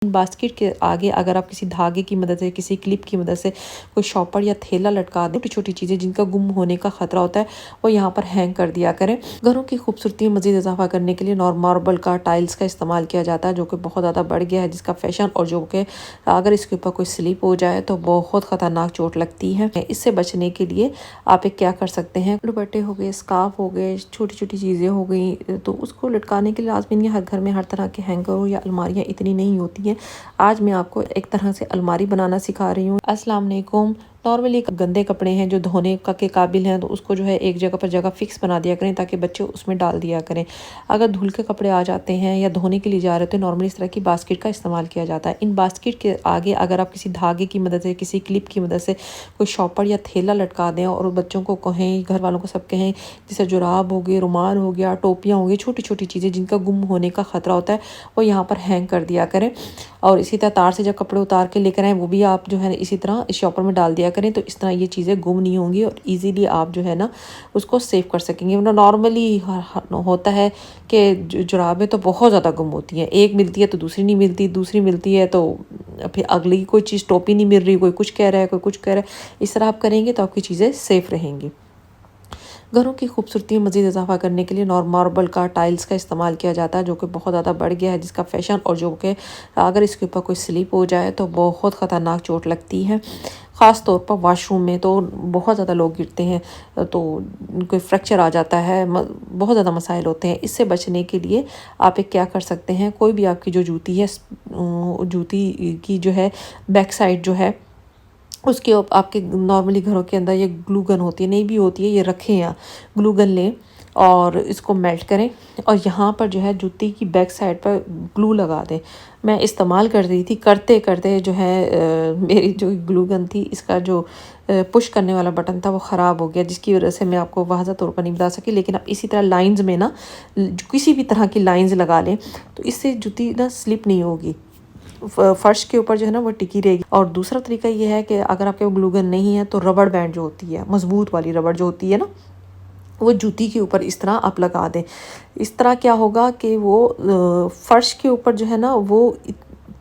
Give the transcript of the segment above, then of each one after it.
Basket के आगे अगर आप किसी धागे की मदद से, किसी क्लिप की मदद से कोई शॉपर या थैला लटका दें, छोटी छोटी चीज़ें जिनका गुम होने का खतरा होता है वो यहाँ पर हैंग कर दिया करें। घरों की खूबसूरती में मज़ीद इजाफा करने के लिए मार्बल का, टाइल्स का इस्तेमाल किया जाता है, जो कि बहुत ज़्यादा बढ़ गया है जिसका फैशन, और जो कि अगर इसके ऊपर कोई स्लिप हो जाए तो बहुत ख़तरनाक चोट लगती है। इससे बचने के लिए आप एक क्या कर सकते हैं, दुपट्टे हो गए, स्कार्फ हो गए, छोटी छोटी चीज़ें हो गई, तो उसको लटकाने के लिए लाजमी नहीं हर घर में हर तरह के हैंगर हो या अलमारियाँ इतनी नहीं होती हैं। आज मैं आपको एक तरह से अलमारी बनाना सिखा रही हूँ। अस्सलाम वालेकुम। नॉर्मली गंदे कपड़े हैं जो धोने का के काबिल हैं, तो उसको जो है एक जगह पर जगह फिक्स बना दिया करें ताकि बच्चे उसमें डाल दिया करें। अगर धुल के कपड़े आ जाते हैं या धोने के लिए जा रहे हो तो नॉर्मली इस तरह की बास्केट का इस्तेमाल किया जाता है। इन बास्केट के आगे अगर आप किसी धागे की मदद से, किसी क्लिप की मदद से कोई शॉपर या थैला लटका दें और बच्चों को कहें, घर वालों को सब कहें, जैसे जुराब हो गए, रुमाल हो गया, टोपियाँ हो गई, छोटी छोटी चीज़ें जिनका गुम होने का खतरा होता है वो यहाँ पर हैंग कर दिया करें। और इसी तरह तार से जब कपड़े उतार के लेकर आएँ वो भी आप जो है इसी तरह इस शॉपर में डाल दिया करें, तो इस तरह ये चीज़ें गुम नहीं होंगी और इजीली आप जो है ना उसको सेव कर सकेंगे। वरना नॉर्मली होता है कि जुराबें तो बहुत ज़्यादा गुम होती हैं, एक मिलती है तो दूसरी नहीं मिलती, दूसरी मिलती है तो फिर अगली कोई चीज़, टोपी नहीं मिल रही, कोई कुछ कह रहा है, कोई कुछ कह रहा है। इस तरह आप करेंगे तो आपकी चीज़ें सेफ़ रहेंगी। घरों की खूबसूरती में मज़ीद इजाफा करने के लिए मार्बल का, टाइल्स का इस्तेमाल किया जाता है, जो कि बहुत ज़्यादा बढ़ गया है जिसका फैशन, और जो कि अगर इसके ऊपर कोई स्लिप हो जाए तो बहुत ख़तरनाक चोट लगती है। ख़ास तौर पर वॉशरूम में तो बहुत ज़्यादा लोग गिरते हैं, तो कोई फ्रैक्चर आ जाता है, बहुत ज़्यादा मसाइल होते हैं। इससे बचने के लिए आप एक क्या कर सकते हैं, कोई भी आपकी जो जूती है, जूती की जो है बैक साइड जो है उसके आपके नॉर्मली घरों के अंदर ये ग्लू गन होती है, नहीं भी होती है, ये रखें या ग्लू गन लें और इसको मेल्ट करें और यहाँ पर जो है जूती की बैक साइड पर ग्लू लगा दें। मैं इस्तेमाल कर रही थी, करते करते जो है मेरी जो ग्लू गन थी इसका जो पुश करने वाला बटन था वो ख़राब हो गया, जिसकी वजह से मैं आपको वाज़ह तौर पर नहीं बता सकी। लेकिन आप इसी तरह लाइंस में ना किसी भी तरह की लाइंस लगा लें तो इससे जूती ना स्लिप नहीं होगी, फर्श के ऊपर जो है ना वो टिकी रहेगी। और दूसरा तरीका ये है कि अगर आपके ग्लू गन नहीं है तो रबड़ बैंड जो होती है, मजबूत वाली रबड़ जो होती है ना, वो जूती के ऊपर इस तरह आप लगा दें। इस तरह क्या होगा कि वो फर्श के ऊपर जो है ना वो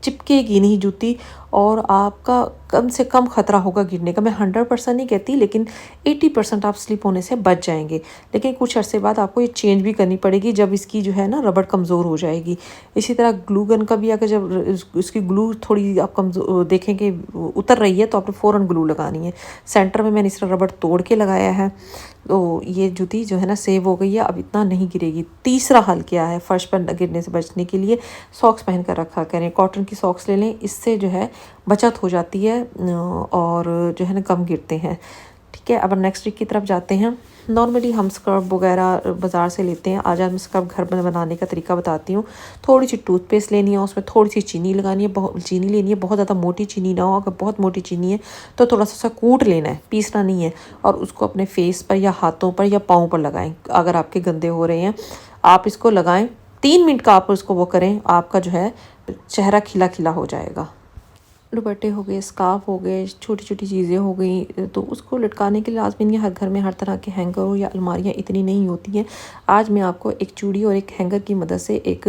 चिपकेगी नहीं जूती, और आपका कम से कम ख़तरा होगा गिरने का। मैं 100% नहीं कहती, लेकिन 80% आप स्लिप होने से बच जाएंगे। लेकिन कुछ अरसे बाद आपको ये चेंज भी करनी पड़ेगी जब इसकी जो है ना रबड़ कमज़ोर हो जाएगी। इसी तरह ग्लू गन का भी अगर जब इसकी ग्लू थोड़ी आप कमज़ोर देखें कि उतर रही है तो आपने फ़ौरन ग्लू लगानी है। सेंटर में मैंने इस तरह रबड़ तोड़ के लगाया है, तो ये जूती जो है ना सेव हो गई है, अब इतना नहीं गिरेगी। तीसरा हल क्या है फर्श पर गिरने से बचने के लिए, सॉक्स पहन कर रखा करें, कॉटन की सॉक्स ले लें, इससे जो है बचत हो जाती है और जो है ना कम गिरते हैं। ठीक है, अब नेक्स्ट वीक की तरफ जाते हैं। नॉर्मली हम स्क्रब वगैरह बाज़ार से लेते हैं, आज मैं स्क्रब घर में बनाने का तरीका बताती हूँ। थोड़ी सी टूथपेस्ट लेनी है, उसमें थोड़ी सी चीनी लगानी है, बहुत चीनी लेनी है, बहुत ज़्यादा मोटी चीनी ना हो। अगर बहुत मोटी चीनी है तो थोड़ा सा कूट लेना है, पीसना नहीं है, और उसको अपने फेस पर या हाथों पर या पाँव पर लगाएं। अगर आपके गंदे हो रहे हैं आप इसको लगाएं, 3 मिनट का आप उसको वो करें, आपका जो है चेहरा खिला खिला हो जाएगा। दुपट्टे हो गए, स्कार्फ हो गए, छोटी छोटी चीज़ें हो गई, तो उसको लटकाने के लिए लाजमी नहीं हर घर में हर तरह के हैंगर हो या अलमारियाँ इतनी नहीं होती हैं। आज मैं आपको एक चूड़ी और एक हैंगर की मदद से एक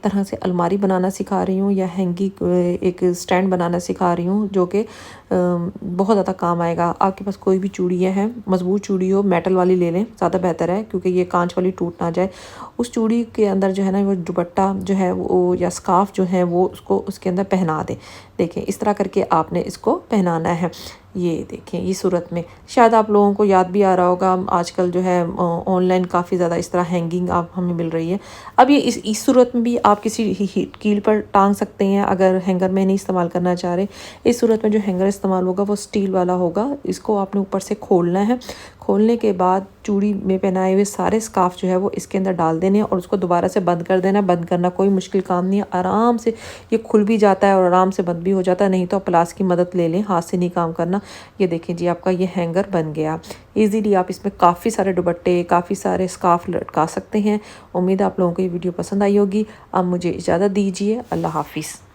तरह से अलमारी बनाना सिखा रही हूँ, या एक स्टैंड बनाना सिखा रही हूँ, जो कि बहुत ज़्यादा काम आएगा। आपके पास कोई भी चूड़ियाँ हैं, मजबूत चूड़ी हो, मेटल वाली ले लें, ज़्यादा बेहतर है, क्योंकि ये कांच वाली टूट ना जाए। उस चूड़ी के अंदर जो है ना वो दुपट्टा जो है वो या स्कार्फ जो है वो उसको उसके अंदर पहना दें। देखें इस तरह करके आपने इसको पहनाना है। ये देखें, ये सूरत में शायद आप लोगों को याद भी आ रहा होगा, आजकल जो है ऑनलाइन काफ़ी ज़्यादा इस तरह हैंगिंग आप हमें मिल रही है। अब ये इस सूरत में भी आप किसी कील पर टांग सकते हैं, अगर हैंगर में नहीं इस्तेमाल करना चाह रहे। इस सूरत में जो हैंगर इस्तेमाल होगा वो स्टील वाला होगा। इसको आपने ऊपर से खोलना है, खोलने के बाद चूड़ी में पहनाए हुए सारे स्कार्फ जो है वो इसके अंदर डाल देने और उसको दोबारा से बंद कर देना। बंद करना कोई मुश्किल काम नहीं है, आराम से ये खुल भी जाता है और आराम से बंद भी हो जाता है। नहीं तो आप प्लास की मदद ले लें, हाथ से नहीं काम करना। ये देखें जी, आपका ये हैंगर बन गया। ईजीली आप इसमें काफ़ी सारे दुपट्टे, काफ़ी सारे स्कार्फ लटका सकते हैं। उम्मीद है आप लोगों को ये वीडियो पसंद आई होगी। अब मुझे इजाज़त दीजिए, अल्लाह हाफिज़।